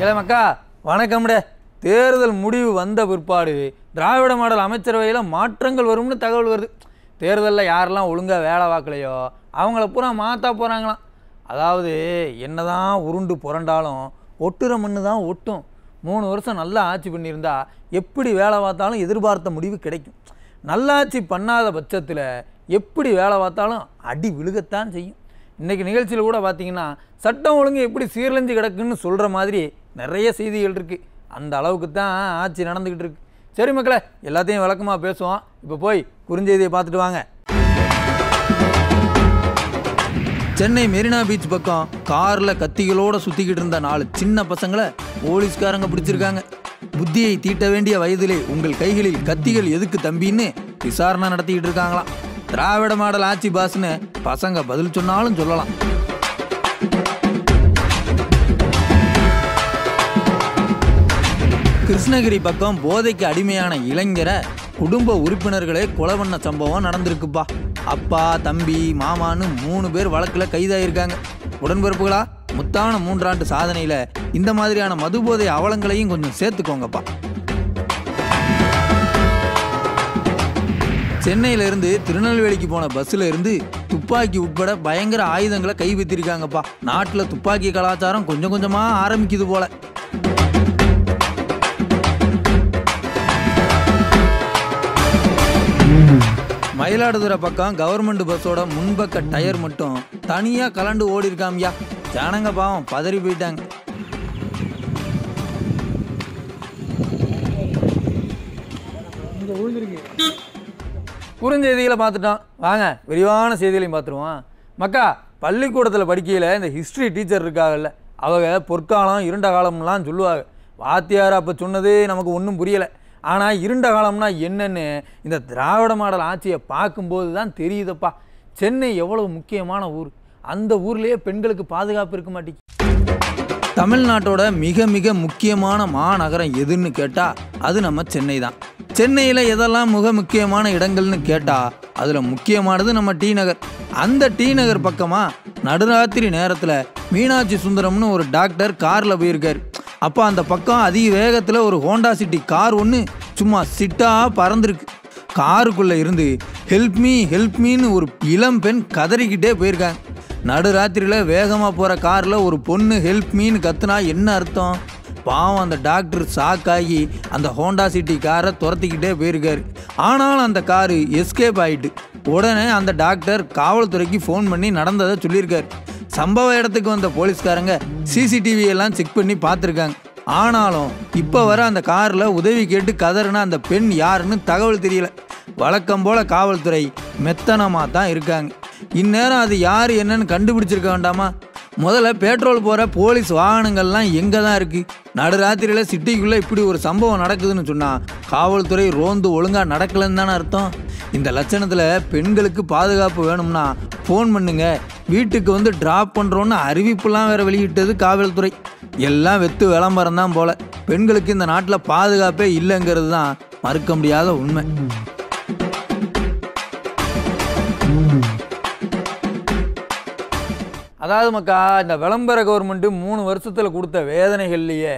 ஏலே மக்கா வணக்கம்டே. தேர்தல் முடிவு வந்த பிற்பாடு திராவிட மாடல் அமைச்சரவையில் மாற்றங்கள் வரும்னு தகவல் வருது. தேர்தலில் யாரெல்லாம் ஒழுங்காக வேலை பார்க்கலையோ அவங்கள பூரா மாற்றா போகிறாங்களாம். அதாவது என்னதான் உருண்டு புரண்டாலும் ஒட்டுற மண்ணு தான் ஒட்டும். 3 வருஷம் நல்லா ஆட்சி பண்ணியிருந்தா எப்படி வேலை பார்த்தாலும் எதிர்பார்த்த முடிவு கிடைக்கும். நல்லாட்சி பண்ணாத பட்சத்தில் எப்படி வேலை பார்த்தாலும் அடி விழுகத்தான் செய்யும். இன்றைக்கி நிகழ்ச்சியில் கூட பார்த்திங்கன்னா சட்டம் ஒழுங்கு எப்படி சீரழிஞ்சு கிடக்குன்னு சொல்கிற மாதிரி நிறைய செய்திகள் இருக்குது. அந்த அளவுக்கு தான் ஆட்சி நடந்துக்கிட்டு இருக்கு. சரி மக்களே, எல்லாத்தையும் விளக்கமாக பேசுவோம். இப்போ போய் குறுஞ்செய்தியை பார்த்துட்டு வாங்க. சென்னை மெரினா பீச் பக்கம் காரில் கத்திகளோடு சுற்றிக்கிட்டு இருந்த 4 சின்ன பசங்களை போலீஸ்காரங்க பிடிச்சிருக்காங்க. புத்தியை தீட்ட வேண்டிய வயதிலே உங்கள் கைகளில் கத்திகள் எதுக்கு தம்பின்னு விசாரணை நடத்திக்கிட்டு இருக்காங்களாம். திராவிட மாடல் ஆட்சி பாஸ்ன்னு பசங்க பதில் சொன்னாலும் சொல்லலாம். கிருஷ்ணகிரி பக்கம் போதைக்கு அடிமையான இளைஞரை குடும்ப உறுப்பினர்களே கொலை பண்ண சம்பவம் நடந்திருக்குப்பா. அப்பா, தம்பி, மாமான்னு 3 பேர் வழக்கில் கைதாயிருக்காங்க. உடன்பிறப்புகளா, முத்தான 3 ஆண்டு சாதனையில் இந்த மாதிரியான மதுபோதை அவலங்களையும் கொஞ்சம் சேர்த்துக்கோங்கப்பா. சென்னையிலிருந்து திருநெல்வேலிக்கு போன பஸ்ஸில் இருந்து துப்பாக்கி உட்பட பயங்கர ஆயுதங்களை கைவித்திருக்காங்கப்பா. நாட்டில் துப்பாக்கி கலாச்சாரம் கொஞ்சம் கொஞ்சமாக ஆரம்பிக்குது போல. மயிலாடுதுறை பக்கம் கவர்மெண்ட் பஸ்ஸோட முன்பக்க டயர் மட்டும் தனியாக கலண்டு ஓடி இருக்காமியா. ஜனங்க பாவம் பதறி போயிட்டாங்க. குறுஞ்செய்திகளை பார்த்துட்டோம், வாங்க விரிவான செய்திகளையும் பார்த்துருவோம். மக்கா, பள்ளிக்கூடத்தில் படிக்கையில் இந்த ஹிஸ்ட்ரி டீச்சர் இருக்காங்கல்ல, அவங்க பொற்காலம் இருண்ட காலம்லாம் சொல்லுவாங்க. வாத்தியார் அப்போ சொன்னது நமக்கு ஒன்றும் புரியலை. ஆனால் இருண்ட காலம்னா என்னன்னு இந்த திராவிட மாடல் ஆட்சியை பார்க்கும்போது தான் தெரியுதப்பா. சென்னை எவ்வளவு முக்கியமான ஊர். அந்த ஊர்லேயே பெண்களுக்கு பாதுகாப்பு இருக்க மாட்டேங்குது. தமிழ்நாட்டோட மிக மிக முக்கியமான மாநகரம் எதுன்னு கேட்டால் அது நம்ம சென்னை தான். சென்னையில் எதெல்லாம் மிக முக்கியமான இடங்கள்னு கேட்டால் அதில் முக்கியமானது நம்ம டி நகர். அந்த டி நகர் பக்கமாக நடுராத்திரி நேரத்தில் மீனாட்சி சுந்தரம்னு ஒரு டாக்டர் காரில் போயிருக்கார். அப்போ அந்த பக்கம் அதிக வேகத்தில் ஒரு ஹோண்டா சிட்டி கார் ஒன்று சும்மா சிட்டாக பறந்துருக்கு. காருக்குள்ளே இருந்து ஹெல்ப் மீன்னு ஒரு இளம் பெண் கதறிக்கிட்டே போயிருக்காங்க. நடுராத்திரியில் வேகமாக போகிற காரில் ஒரு பொண்ணு ஹெல்ப் மீன்னு கத்துனா என்ன அர்த்தம்? பாவம் அந்த டாக்டர் ஷாக்காகி அந்த ஹோண்டா சிட்டி காரை துரத்திக்கிட்டே போயிருக்காரு. ஆனாலும் அந்த காரு எஸ்கேப் ஆகிட்டு. உடனே அந்த டாக்டர் காவல்துறைக்கு ஃபோன் பண்ணி நடந்ததை சொல்லியிருக்காரு. சம்பவ இடத்துக்கு வந்த போலீஸ்காரங்க சிசிடிவி எல்லாம் செக் பண்ணி பார்த்துருக்காங்க. ஆனாலும் இப்போ வர அந்த காரில் உதவி கேட்டு கதறுனா அந்த பெண் யாருன்னு தகவல் தெரியல. வழக்கம் போல் காவல்துறை மெத்தனமாக தான் இருக்காங்க. இந்நேரம் அது யார் என்னன்னு கண்டுபிடிச்சிருக்க வேண்டாமா? முதல்ல பெட்ரோல் போகிற போலீஸ் வாகனங்கள்லாம் எங்கே தான் இருக்குது? நடுராத்திரியில் சிட்டிக்குள்ளே இப்படி ஒரு சம்பவம் நடக்குதுன்னு சொன்னால் காவல்துறை ரோந்து ஒழுங்காக நடக்கலைன்னு தானே அர்த்தம். இந்த லட்சணத்தில் பெண்களுக்கு பாதுகாப்பு வேணும்னா ஃபோன் பண்ணுங்க, வீட்டுக்கு வந்து ட்ராப் பண்ணுறோன்னு அறிவிப்புலாம் வேறு வெளியிட்டது காவல்துறை. எல்லாம் வெத்து விளம்பரம் தான் போல். பெண்களுக்கு இந்த நாட்டில் பாதுகாப்பே இல்லைங்கிறது தான் மறுக்க முடியாத உண்மை. அதாவது மக்கா, இந்த விளம்பர கவர்மெண்ட்டு 3 வருஷத்தில் கொடுத்த வேதனைகள்லையே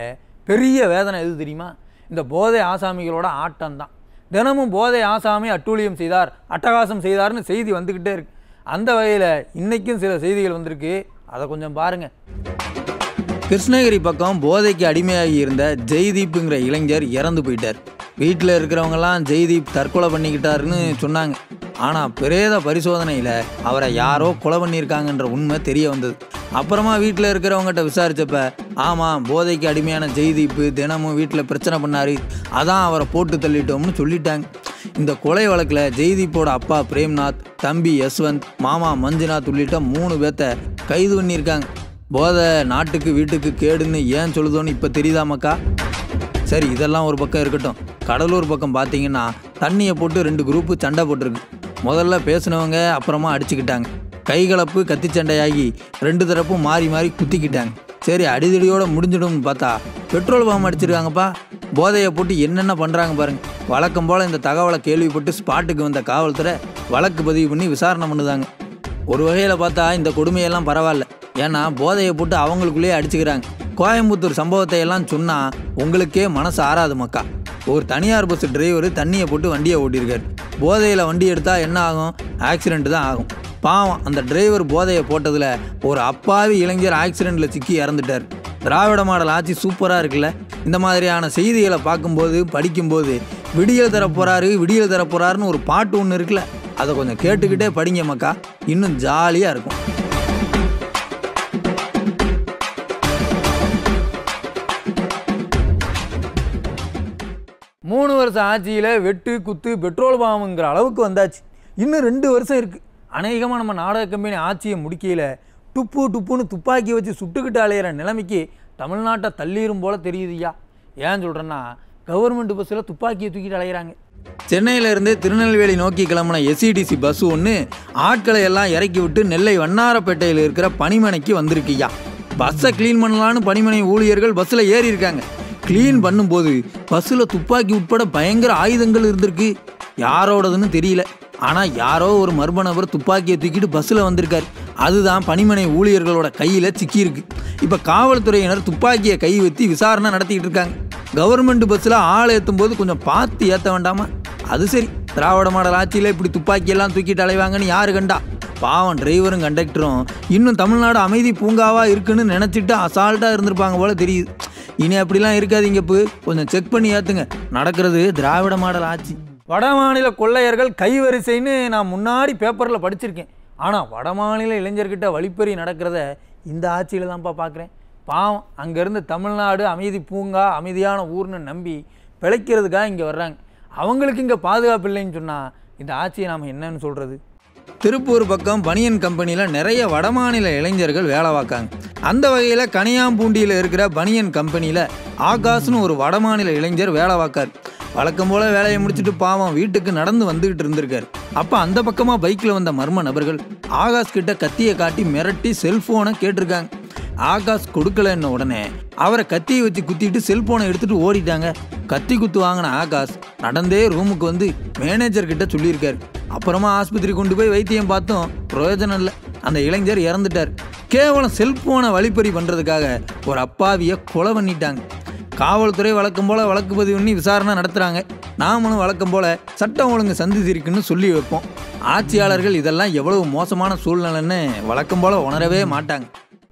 பெரிய வேதனை எது தெரியுமா? இந்த போதை ஆசாமிகளோட ஆட்டம் தான். தினமும் போதை ஆசாமி அட்டூழியம் செய்தார், அட்டகாசம் செய்தார்னு செய்தி வந்துக்கிட்டே இருக்கு. அந்த வகையில் இன்றைக்கும் சில செய்திகள் வந்திருக்கு, அதை கொஞ்சம் பாருங்கள். கிருஷ்ணகிரி பக்கம் போதைக்கு அடிமையாகி இருந்த ஜெய்தீப்புங்கிற இளைஞர் இறந்து போயிட்டார். வீட்டில் இருக்கிறவங்கெல்லாம் ஜெய்தீப் தற்கொலை பண்ணிக்கிட்டாருன்னு சொன்னாங்க. ஆனால் பிரேத பரிசோதனையில் அவரை யாரோ கொலை பண்ணியிருக்காங்கன்ற உண்மை தெரிய வந்தது. அப்புறமா வீட்டில் இருக்கிறவங்ககிட்ட விசாரித்தப்ப, ஆமாம், போதைக்கு அடிமையான ஜெய்தீப்பு தினமும் வீட்டில் பிரச்சனை பண்ணார், அதான் அவரை போட்டு தள்ளிட்டோம்னு சொல்லிட்டாங்க. இந்த கொலை வழக்கில் ஜெய்தீப்போட அப்பா பிரேம்நாத், தம்பி யஸ்வந்த், மாமா மஞ்சுநாத் உள்ளிட்ட 3 பேர்த்த கைது பண்ணியிருக்காங்க. போதை நாட்டுக்கு வீட்டுக்கு கேடுன்னு ஏன் சொல்லுதோன்னு இப்போ தெரியுதாமக்கா? சரி, இதெல்லாம் ஒரு பக்கம் இருக்கட்டும். கடலூர் பக்கம் பார்த்தீங்கன்னா தண்ணியை போட்டு 2 குரூப்பு சண்டை போட்டிருக்கு. முதல்ல பேசினவங்க அப்புறமா அடிச்சுக்கிட்டாங்க. கைகலப்பு கத்தி சண்டையாகி 2 தரப்பும் மாறி மாறி குத்திக்கிட்டாங்க. சரி, அடிதடியோடு முடிஞ்சிடும்னு பார்த்தா பெட்ரோல் பாம்பு அடிச்சிருக்காங்கப்பா. போதையை போட்டு என்னென்ன பண்ணுறாங்க பாருங்கள். வழக்கம் போல் இந்த தகவலை கேள்விப்பட்டு ஸ்பாட்டுக்கு வந்த காவல்துறை வழக்கு பதிவு பண்ணி விசாரணை பண்ணுதாங்க. ஒரு வகையில் பார்த்தா இந்த கொடுமையெல்லாம் பரவாயில்ல. ஏன்னா போதையை போட்டு அவங்களுக்குள்ளேயே அடிச்சுக்கிறாங்க. கோயம்புத்தூர் சம்பவத்தை எல்லாம் சொன்னால் உங்களுக்கே மனசு ஆறாது மக்கா. ஒரு தனியார் பஸ் டிரைவர் தண்ணியை போட்டு வண்டியை ஓட்டியிருக்காரு. போதையில் வண்டி எடுத்தால் என்ன ஆகும்? ஆக்சிடென்ட் தான் ஆகும். பாவம், அந்த டிரைவர் போதையை போட்டதில் ஒரு அப்பாவி இளைஞர் ஆக்சிடெண்ட்டில் சிக்கி இறந்துட்டார். திராவிட மாடல் ஆட்சி சூப்பராக இருக்குல்ல. இந்த மாதிரியான செய்திகளை பார்க்கும்போது படிக்கும்போது விடியல் தரப்போறாருன்னு ஒரு பாட்டு ஒன்று இருக்குல்ல, அதை கொஞ்சம் கேட்டுக்கிட்டே படிங்க மக்கா, இன்னும் ஜாலியாக இருக்கும். 3 வருஷம் ஆட்சியில் வெட்டு குத்து பெட்ரோல் பாம்புங்கிற அளவுக்கு வந்தாச்சு. இன்னும் 2 வருஷம் இருக்குது. அநேகமாக நம்ம நாடக கம்பெனி ஆட்சியை முடிக்கையில் டுப்புன்னு துப்பாக்கி வச்சு சுட்டுக்கிட்டு அலையிற நிலைமைக்கு தமிழ்நாட்டை தள்ளிடும் போல தெரியுதுய்யா. ஏன் சொல்கிறேன்னா, கவர்மெண்ட் பஸ்ஸில் துப்பாக்கியை தூக்கிட்டு அலையிறாங்க. சென்னையிலேருந்து திருநெல்வேலி நோக்கி கிளம்பின எஸ்இடிசி பஸ் ஒன்று ஆட்களை எல்லாம் இறக்கி விட்டு நெல்லை வண்ணாரப்பேட்டையில் இருக்கிற பணிமனைக்கு வந்திருக்குய்யா. பஸ்ஸை க்ளீன் பண்ணலான்னு பணிமனை ஊழியர்கள் பஸ்ஸில் ஏறி இருக்காங்க. க்ளீன் பண்ணும்போது பஸ்ஸில் துப்பாக்கி உட்பட பயங்கர ஆயுதங்கள் இருந்திருக்கு. யாரோடதுன்னு தெரியல. ஆனால் யாரோ ஒரு மர்ம நபர் துப்பாக்கியை தூக்கிட்டு பஸ்ஸில் வந்திருக்காரு. அதுதான் பணிமனை ஊழியர்களோட கையில் சிக்கியிருக்கு. இப்போ காவல்துறையினர் துப்பாக்கியை கை வச்சு விசாரணை நடத்திக்கிட்டு இருக்காங்க. கவர்மெண்ட் பஸ்ஸில் ஆள் ஏற்றும் போது கொஞ்சம் பார்த்து ஏற்ற வேண்டாமா? அது சரி, திராவிட மாடல் ஆட்சியில் இப்படி துப்பாக்கியெல்லாம் தூக்கிட்டு அலைவாங்கன்னு யாரு கண்டா? பாவம், டிரைவரும் கண்டக்டரும் இன்னும் தமிழ்நாடு அமைதி பூங்காவாக இருக்குன்னு நினச்சிட்டு அசால்ட்டாக இருந்திருப்பாங்க போல தெரியுது. இனி அப்படிலாம் இருக்காதீங்க. இப்போ கொஞ்சம் செக் பண்ணி ஏற்றுங்க. நடக்கிறது திராவிட மாடல் ஆட்சி. வட மாநில கொள்ளையர்கள் கைவரிசைன்னு நான் முன்னாடி பேப்பரில் படிச்சிருக்கேன். ஆனால் வட மாநில இளைஞர்கிட்ட வழிப்பறி நடக்கிறத இந்த ஆட்சியில் தான்ப்பா பார்க்குறேன். பாவம், அங்கேருந்து தமிழ்நாடு அமைதி பூங்கா அமைதியான ஊர்னு நம்பி பிழைக்கிறதுக்காக இங்கே வர்றாங்க. அவங்களுக்கு இங்கே பாதுகாப்பு இல்லைன்னு சொன்னால் இந்த ஆட்சியை நாம் என்னன்னு சொல்கிறது? திருப்பூர் பக்கம் பனியன் கம்பெனியில் நிறைய வடமாநில இளைஞர்கள் வேலை பார்க்காங்க. அந்த வகையில் கனியாம்பூண்டியில் இருக்கிற பனியன் கம்பெனியில் ஆகாஷ்னு ஒரு வடமாநில இளைஞர் வேலை பார்க்கார். வழக்கம் போல் வேலையை முடிச்சுட்டு பாவம் வீட்டுக்கு நடந்து வந்துக்கிட்டு இருந்திருக்காரு. அப்போ அந்த பக்கமாக பைக்கில் வந்த மர்ம நபர்கள் ஆகாஷ் கிட்ட கத்தியை காட்டி மிரட்டி செல்ஃபோனை கேட்டிருக்காங்க. ஆகாஷ் கொடுக்கலன்ன உடனே அவரை கத்தியை வச்சு குத்திட்டு செல்ஃபோனை எடுத்துகிட்டு ஓடிட்டாங்க. கத்தி குத்து வாங்கின ஆகாஷ் நடந்தே ரூமுக்கு வந்து மேனேஜர் கிட்ட சொல்லியிருக்காரு. அப்புறமா ஆஸ்பத்திரி கொண்டு போய் வைத்தியம் பார்த்தோம், பிரயோஜனம் இல்லை. அந்த இளைஞர் இறந்துட்டார். கேவலம் செல்ஃபோனை வழிப்பறி பண்ணுறதுக்காக ஒரு அப்பாவியை கொலை பண்ணிட்டாங்க. காவல்துறை வழக்கம் போல் வழக்கு பதிவு பண்ணி விசாரணை நடத்துகிறாங்க. நாமளும் வழக்கம் போல் சட்டம் ஒழுங்கு சந்திச்சிருக்குன்னு சொல்லி வைப்போம். ஆட்சியாளர்கள் இதெல்லாம் எவ்வளவு மோசமான சூழ்நிலைன்னு வழக்கம் போல் உணரவே மாட்டாங்க.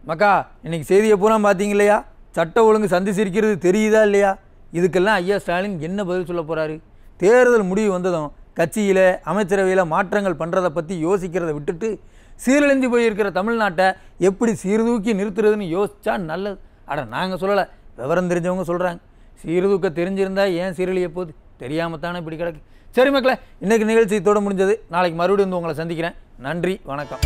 மக்கா, இன்றைக்கி செய்தியை பூரா பார்த்தீங்க இல்லையா? சட்ட ஒழுங்கு சந்திச்சிருக்கிறது தெரியுதா இல்லையா? இதுக்கெல்லாம் ஐயா ஸ்டாலின் என்ன பதில் சொல்ல போகிறாரு? தேர்தல் முடிவு வந்ததும் கட்சியில் அமைச்சரவையில் மாற்றங்கள் பண்ணுறதை பற்றி யோசிக்கிறத விட்டுட்டு சீரழிஞ்சு போயிருக்கிற தமிழ்நாட்டை எப்படி சீர்தூக்கி நிறுத்துறதுன்னு யோசிச்சா நல்லது. நாங்கள் சொல்லலை, விவரம் தெரிஞ்சவங்க சொல்கிறாங்க. சீர்தூக்க தெரிஞ்சிருந்தா ஏன் சீரழிய போகுது? தெரியாமல் தானே இப்படி கிடக்கு. சரி மக்களே, இன்றைக்கி நிகழ்ச்சி இதோட முடிஞ்சது. நாளைக்கு மறுபடியும் வந்து உங்களை சந்திக்கிறேன். நன்றி, வணக்கம்.